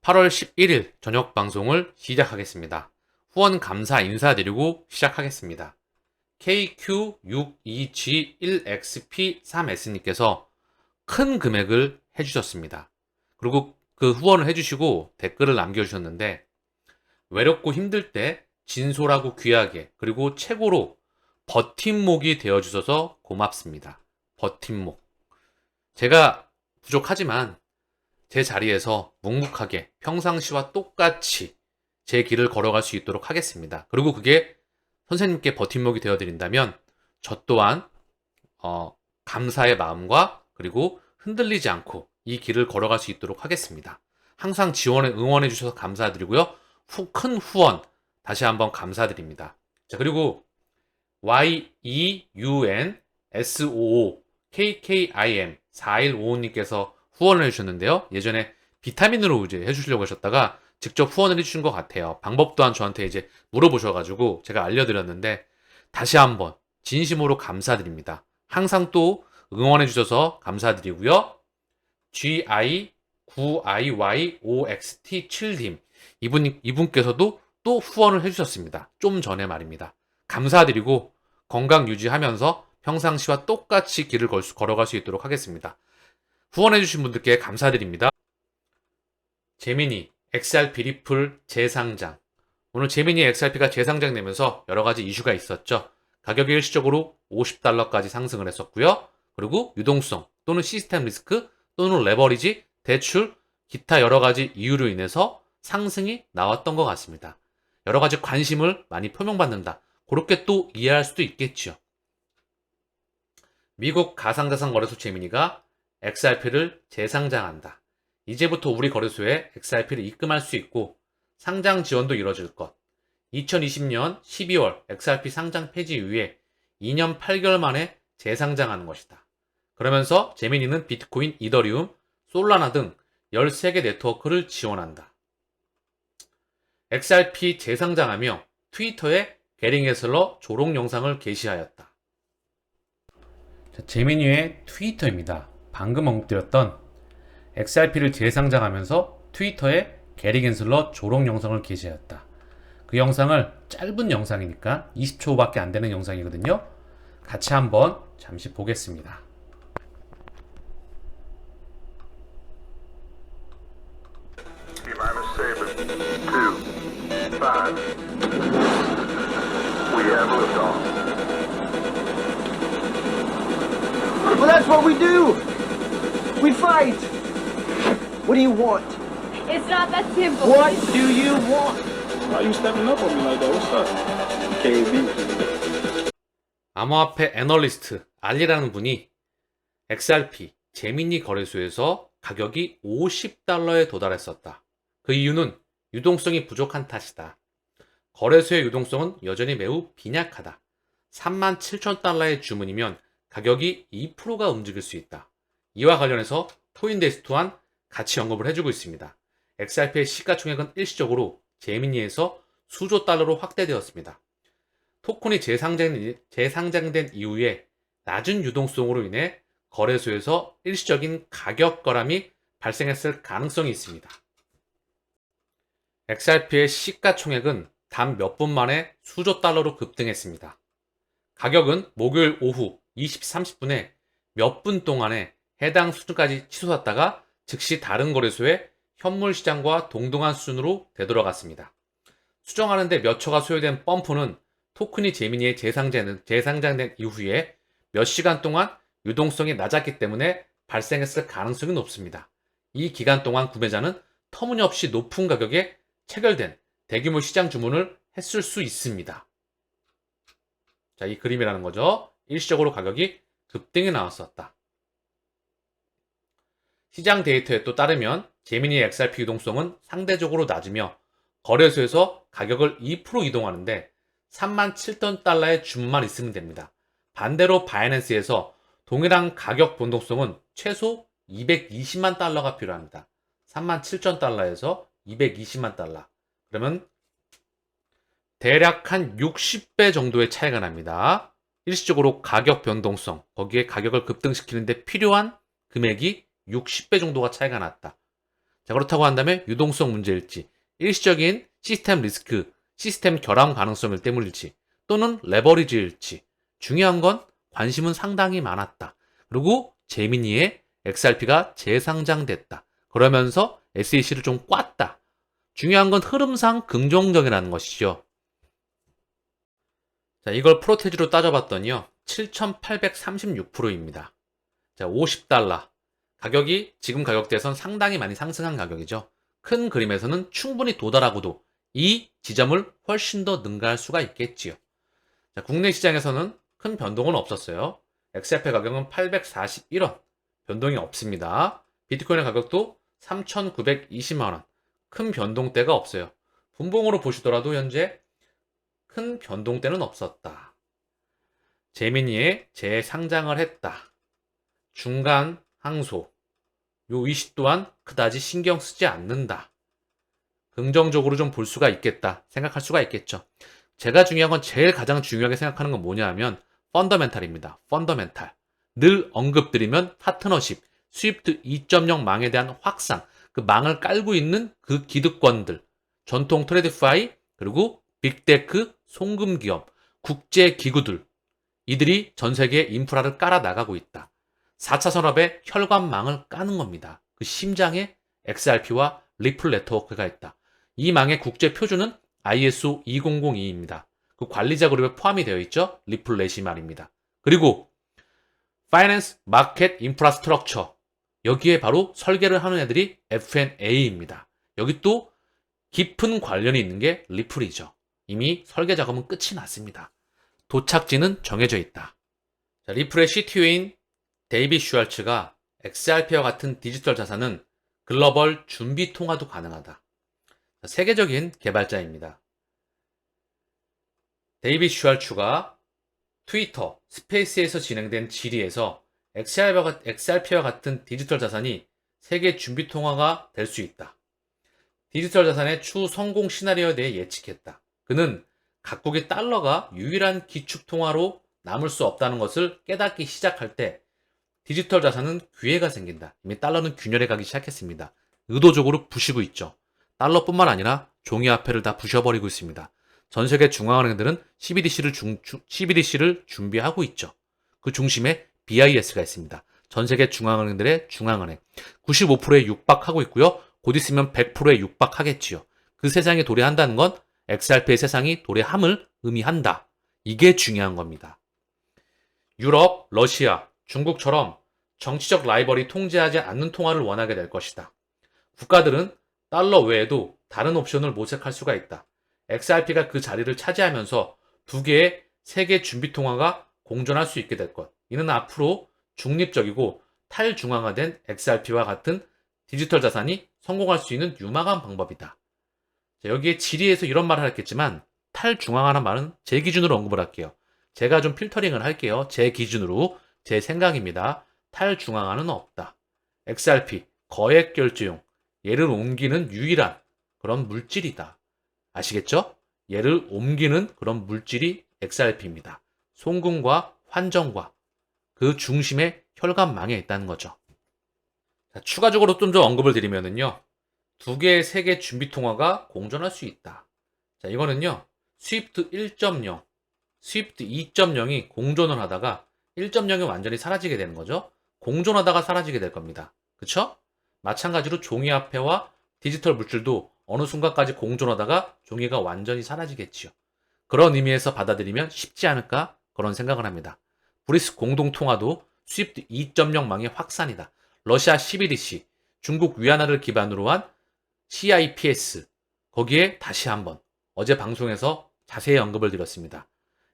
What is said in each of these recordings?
8월 11일 저녁 방송을 시작하겠습니다. 후원 감사 인사드리고 시작하겠습니다. KQ62G1XP3S님께서 큰 금액을 해주셨습니다. 그리고 그 후원을 해주시고 댓글을 남겨주셨는데, 외롭고 힘들 때 진솔하고 귀하게 그리고 최고로 버팀목이 되어주셔서 고맙습니다. 버팀목. 제가 부족하지만 제 자리에서 묵묵하게 평상시와 똑같이 제 길을 걸어갈 수 있도록 하겠습니다. 그리고 그게 선생님께 버팀목이 되어드린다면 저 또한 감사의 마음과 그리고 흔들리지 않고 이 길을 걸어갈 수 있도록 하겠습니다. 항상 응원해 주셔서 감사드리고요. 큰 후원 다시 한번 감사드립니다. 자, 그리고 YEUNSOOKKIM4155님께서 후원을 해주셨는데요. 예전에 비타민으로 이제 해주시려고 하셨다가 직접 후원을 해주신 것 같아요. 방법 또한 저한테 이제 물어보셔가지고 제가 알려드렸는데 다시 한번 진심으로 감사드립니다. 항상 또 응원해주셔서 감사드리고요. GI9IYOXT7님 이분께서도 또 후원을 해주셨습니다. 좀 전에 말입니다. 감사드리고 건강 유지하면서 평상시와 똑같이 길을 걸어갈 수 있도록 하겠습니다. 후원해주신 분들께 감사드립니다. 제미니 XRP 리플 재상장. 오늘 제미니 XRP가 재상장 되면서 여러가지 이슈가 있었죠. 가격이 일시적으로 $50까지 상승을 했었고요. 그리고 유동성 또는 시스템 리스크 또는 레버리지, 대출, 기타 여러가지 이유로 인해서 상승이 나왔던 것 같습니다. 여러가지 관심을 많이 표명받는다. 그렇게 또 이해할 수도 있겠죠. 미국 가상자산거래소 제미니가 XRP를 재상장한다. 이제부터 우리 거래소에 XRP를 입금할 수 있고 상장 지원도 이뤄질 것. 2020년 12월 XRP 상장 폐지 이후에 2년 8개월 만에 재상장하는 것이다. 그러면서 제미니는 비트코인, 이더리움, 솔라나 등 13개 네트워크를 지원한다. XRP 재상장하며 트위터에 게리 게슬러 조롱 영상을 게시하였다. 자, 제미니의 트위터입니다. 방금 언급드렸던 XRP를 재상장하면서 트위터에 게리 겐슬러 조롱 영상을 게시하였다. 그 영상을 짧은 영상이니까 20초밖에 안 되는 영상이거든요. 같이 한번 잠시 보겠습니다. Well, that's what we do. We fight. What do you want? It's not that simple. What do you want? Why you stepping up on me like that? What's up? KB. 암호화폐 애널리스트 알리라는 분이 XRP 제미니 거래소에서 가격이 $50에 도달했었다. 그 이유는 유동성이 부족한 탓이다. 거래소의 유동성은 여전히 매우 빈약하다. 37,000달러의 주문이면 가격이 2%가 움직일 수 있다. 이와 관련해서 코인데스 또한 같이 언급을 해주고 있습니다. XRP의 시가총액은 일시적으로 제미니에서 수조 달러로 확대되었습니다. 토큰이 재상장된 이후에 낮은 유동성으로 인해 거래소에서 일시적인 가격 거람이 발생했을 가능성이 있습니다. XRP의 시가총액은 단 몇 분 만에 수조 달러로 급등했습니다. 가격은 목요일 오후 20시 30분에 몇 분 동안에 해당 수준까지 치솟았다가 즉시 다른 거래소의 현물 시장과 동등한 수준으로 되돌아갔습니다. 수정하는데 몇 초가 소요된 펌프는 토큰이 제미니에 재상장된 이후에 몇 시간 동안 유동성이 낮았기 때문에 발생했을 가능성이 높습니다. 이 기간 동안 구매자는 터무니없이 높은 가격에 체결된 대규모 시장 주문을 했을 수 있습니다. 자, 이 그림이라는 거죠. 일시적으로 가격이 급등이 나왔었다. 시장 데이터에 또 따르면 제미니의 XRP 유동성은 상대적으로 낮으며 거래소에서 가격을 2% 이동하는데 37,000달러의 주문만 있으면 됩니다. 반대로 바이낸스에서 동일한 가격 변동성은 최소 220만 달러가 필요합니다. 37,000달러에서 220만 달러. 그러면 대략 한 60배 정도의 차이가 납니다. 일시적으로 가격 변동성, 거기에 가격을 급등시키는데 필요한 금액이 60배 정도가 차이가 났다. 자, 그렇다고 한다면 유동성 문제일지, 일시적인 시스템 리스크, 시스템 결함 가능성일 때문일지, 또는 레버리지일지, 중요한 건 관심은 상당히 많았다. 그리고 제미니의 XRP가 재상장됐다. 그러면서 SEC를 좀 꽈다. 중요한 건 흐름상 긍정적이라는 것이죠. 자, 이걸 프로테지로 따져봤더니요, 7,836%입니다. 자, $50. 가격이 지금 가격대에선 상당히 많이 상승한 가격이죠. 큰 그림에서는 충분히 도달하고도 이 지점을 훨씬 더 능가할 수가 있겠지요. 자, 국내 시장에서는 큰 변동은 없었어요. XRP 가격은 841원. 변동이 없습니다. 비트코인의 가격도 3,920만원. 큰 변동대가 없어요. 분봉으로 보시더라도 현재 큰 변동대는 없었다. 제미니에 재상장을 했다. 중간 항소. 요 이시 또한 그다지 신경 쓰지 않는다. 긍정적으로 좀 볼 수가 있겠다. 생각할 수가 있겠죠. 제가 중요한 건 제일 가장 중요하게 생각하는 건 뭐냐 하면 펀더멘탈입니다. 펀더멘탈. 늘 언급드리면 파트너십, 스위프트 2.0 망에 대한 확산, 그 망을 깔고 있는 그 기득권들, 전통 트레드파이, 그리고 빅테크, 송금기업, 국제기구들, 이들이 전 세계에 인프라를 깔아 나가고 있다. 4차 산업의 혈관망을 까는 겁니다. 그 심장에 XRP와 리플 네트워크가 있다. 이 망의 국제 표준은 ISO 2002입니다. 그 관리자 그룹에 포함이 되어 있죠. 리플 넷이 말입니다. 그리고 Finance Market Infrastructure, 여기에 바로 설계를 하는 애들이 FNA입니다. 여기 또 깊은 관련이 있는 게 리플이죠. 이미 설계 작업은 끝이 났습니다. 도착지는 정해져 있다. 자, 리플의 CTO인 데이빗 슈왈츠가 XRP와 같은 디지털 자산은 글로벌 준비 통화도 가능하다. 자, 세계적인 개발자입니다. 데이빗 슈왈츠가 트위터, 스페이스에서 진행된 질의에서 XRP와 같은 디지털 자산이 세계 준비 통화가 될 수 있다. 디지털 자산의 추후 성공 시나리오에 대해 예측했다. 그는 각국의 달러가 유일한 기축 통화로 남을 수 없다는 것을 깨닫기 시작할 때 디지털 자산은 기회가 생긴다. 이미 달러는 균열해 가기 시작했습니다. 의도적으로 부시고 있죠. 달러뿐만 아니라 종이화폐를 다 부셔버리고 있습니다. 전 세계 중앙은행들은 CBDC를 준비하고 있죠. 그 중심에 BIS가 있습니다. 전 세계 중앙은행들의 중앙은행. 95%에 육박하고 있고요. 곧 있으면 100%에 육박하겠지요. 그 세상에 도래한다는 건 XRP의 세상이 도래함을 의미한다. 이게 중요한 겁니다. 유럽, 러시아, 중국처럼 정치적 라이벌이 통제하지 않는 통화를 원하게 될 것이다. 국가들은 달러 외에도 다른 옵션을 모색할 수가 있다. XRP가 그 자리를 차지하면서 두 개의 세계 준비 통화가 공존할 수 있게 될 것. 이는 앞으로 중립적이고 탈중앙화된 XRP와 같은 디지털 자산이 성공할 수 있는 유망한 방법이다. 자, 여기에 질의에서 이런 말을 했겠지만 탈중앙화라는 말은 제 기준으로 언급을 할게요. 제가 좀 필터링을 할게요. 제 기준으로, 제 생각입니다. 탈중앙화는 없다. XRP, 거액 결제용, 얘를 옮기는 유일한 그런 물질이다. 아시겠죠? 얘를 옮기는 그런 물질이 XRP입니다. 송금과 환정과 그 중심에 혈관망에 있다는 거죠. 자, 추가적으로 좀 더 언급을 드리면은요. 두 개의 세계 준비 통화가 공존할 수 있다. 자, 이거는요. 스위프트 1.0, 스위프트 2.0이 공존을 하다가 1.0이 완전히 사라지게 되는 거죠. 공존하다가 사라지게 될 겁니다. 그쵸? 마찬가지로 종이화폐와 디지털 물질도 어느 순간까지 공존하다가 종이가 완전히 사라지겠지요. 그런 의미에서 받아들이면 쉽지 않을까? 그런 생각을 합니다. 브리스 공동통화도 스위프트 2.0망의 확산이다. 러시아 CBDC, 중국 위안화를 기반으로 한 CIPS, 거기에 다시 한번 어제 방송에서 자세히 언급을 드렸습니다.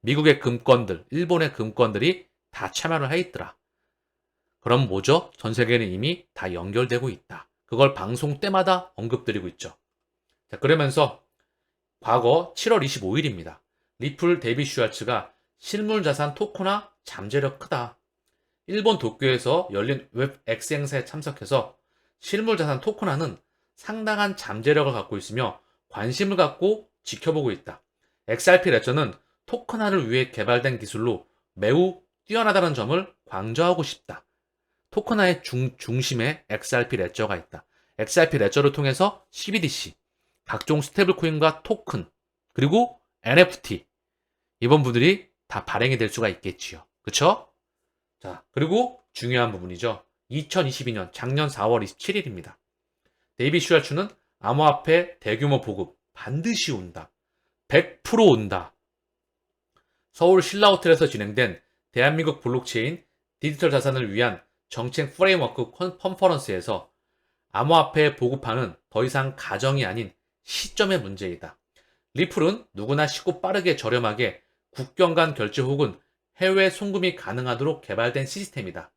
미국의 금권들, 일본의 금권들이 다 참여를 해 있더라. 그럼 뭐죠? 전 세계는 이미 다 연결되고 있다. 그걸 방송 때마다 언급드리고 있죠. 자, 그러면서 과거 7월 25일입니다. 리플 데이빗 슈왈츠가 실물자산 토큰화 잠재력 크다. 일본 도쿄에서 열린 웹 X 행사에 참석해서 실물자산 토큰화는 상당한 잠재력을 갖고 있으며 관심을 갖고 지켜보고 있다. XRP 레저는 토큰화를 위해 개발된 기술로 매우 뛰어나다는 점을 강조하고 싶다. 토큰화의 중심에 XRP 레저가 있다. XRP 레저를 통해서 CBDC, 각종 스테이블 코인과 토큰, 그리고 NFT 이번 분들이 다 발행이 될 수가 있겠지요. 그쵸? 자, 그리고 중요한 부분이죠. 2022년 작년 4월 27일입니다. 데이빗 슈왈츠는 암호화폐 대규모 보급 반드시 온다. 100% 온다. 서울 신라호텔에서 진행된 대한민국 블록체인 디지털 자산을 위한 정책 프레임워크 컨퍼런스에서 암호화폐 보급화는 더 이상 가정이 아닌 시점의 문제이다. 리플은 누구나 쉽고 빠르게 저렴하게 국경 간 결제 혹은 해외 송금이 가능하도록 개발된 시스템이다.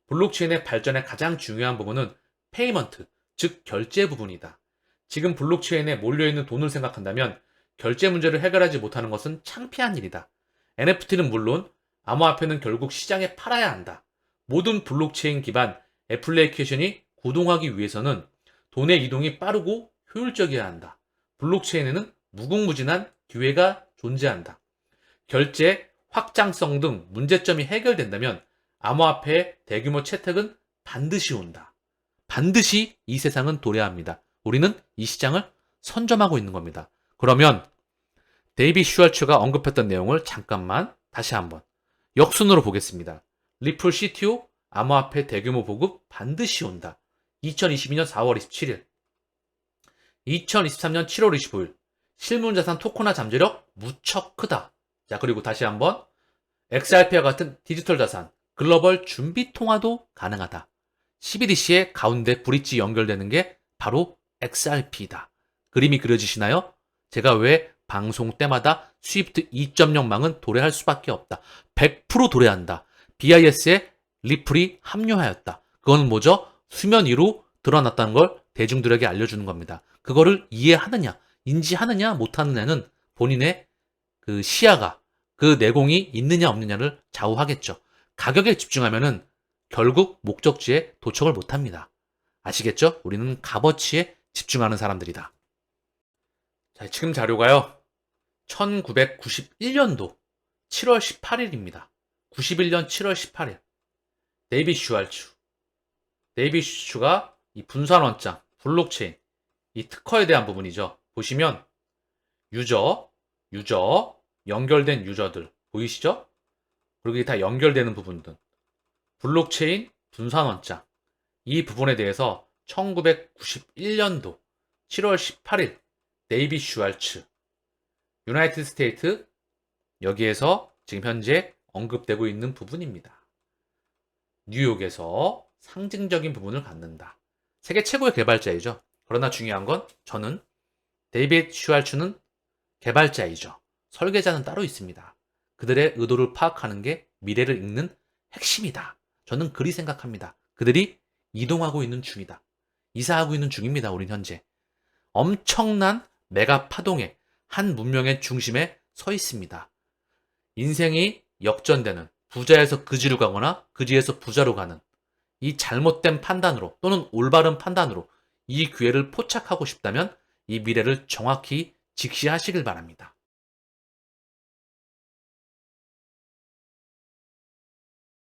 블록체인의 발전의 가장 중요한 부분은 페이먼트, 즉 결제 부분이다. 지금 블록체인에 몰려있는 돈을 생각한다면 결제 문제를 해결하지 못하는 것은 창피한 일이다. NFT는 물론 암호화폐는 결국 시장에 팔아야 한다. 모든 블록체인 기반 애플리케이션이 구동하기 위해서는 돈의 이동이 빠르고 효율적이어야 한다. 블록체인에는 무궁무진한 기회가 존재한다. 결제, 확장성 등 문제점이 해결된다면 암호화폐의 대규모 채택은 반드시 온다. 반드시 이 세상은 도래합니다. 우리는 이 시장을 선점하고 있는 겁니다. 그러면 데이빗 슈왈츠가 언급했던 내용을 잠깐만 다시 한번 역순으로 보겠습니다. 리플 CTO 암호화폐 대규모 보급 반드시 온다. 2022년 4월 27일 2023년 7월 25일 실물자산 토큰화 잠재력 무척 크다. 자, 그리고 다시 한번 XRP와 같은 디지털 자산 글로벌 준비 통화도 가능하다. CBDC의 가운데 브릿지 연결되는 게 바로 XRP이다. 그림이 그려지시나요? 제가 왜 방송 때마다 스위프트 2.0망은 도래할 수밖에 없다. 100% 도래한다. BIS에 리플이 합류하였다. 그건 뭐죠? 수면 위로 드러났다는 걸 대중들에게 알려주는 겁니다. 그거를 이해하느냐, 인지하느냐, 못하느냐는 본인의 그 시야가, 그 내공이 있느냐, 없느냐를 좌우하겠죠. 가격에 집중하면은 결국 목적지에 도착을 못합니다. 아시겠죠? 우리는 값어치에 집중하는 사람들이다. 자, 지금 자료가요. 1991년도 7월 18일입니다. 91년 7월 18일. 데이빗 슈왈츠. 데이빗 슈왈츠가 이 분산원장, 블록체인, 이 특허에 대한 부분이죠. 보시면 유저, 연결된 유저들 보이시죠? 그리고 이게 다 연결되는 부분들. 블록체인, 분산원장. 이 부분에 대해서 1991년도 7월 18일 데이빗 슈왈츠 유나이티드 스테이트 여기에서 지금 현재 언급되고 있는 부분입니다. 뉴욕에서 상징적인 부분을 갖는다. 세계 최고의 개발자이죠. 그러나 중요한 건 저는 데이빗 슈왈츠는 개발자이죠. 설계자는 따로 있습니다. 그들의 의도를 파악하는 게 미래를 읽는 핵심이다. 저는 그리 생각합니다. 그들이 이동하고 있는 중이다. 이사하고 있는 중입니다. 우린 현재. 엄청난 메가 파동의 한 문명의 중심에 서 있습니다. 인생이 역전되는 부자에서 그지로 가거나 그지에서 부자로 가는 이 잘못된 판단으로 또는 올바른 판단으로 이 기회를 포착하고 싶다면 이 미래를 정확히 직시하시길 바랍니다.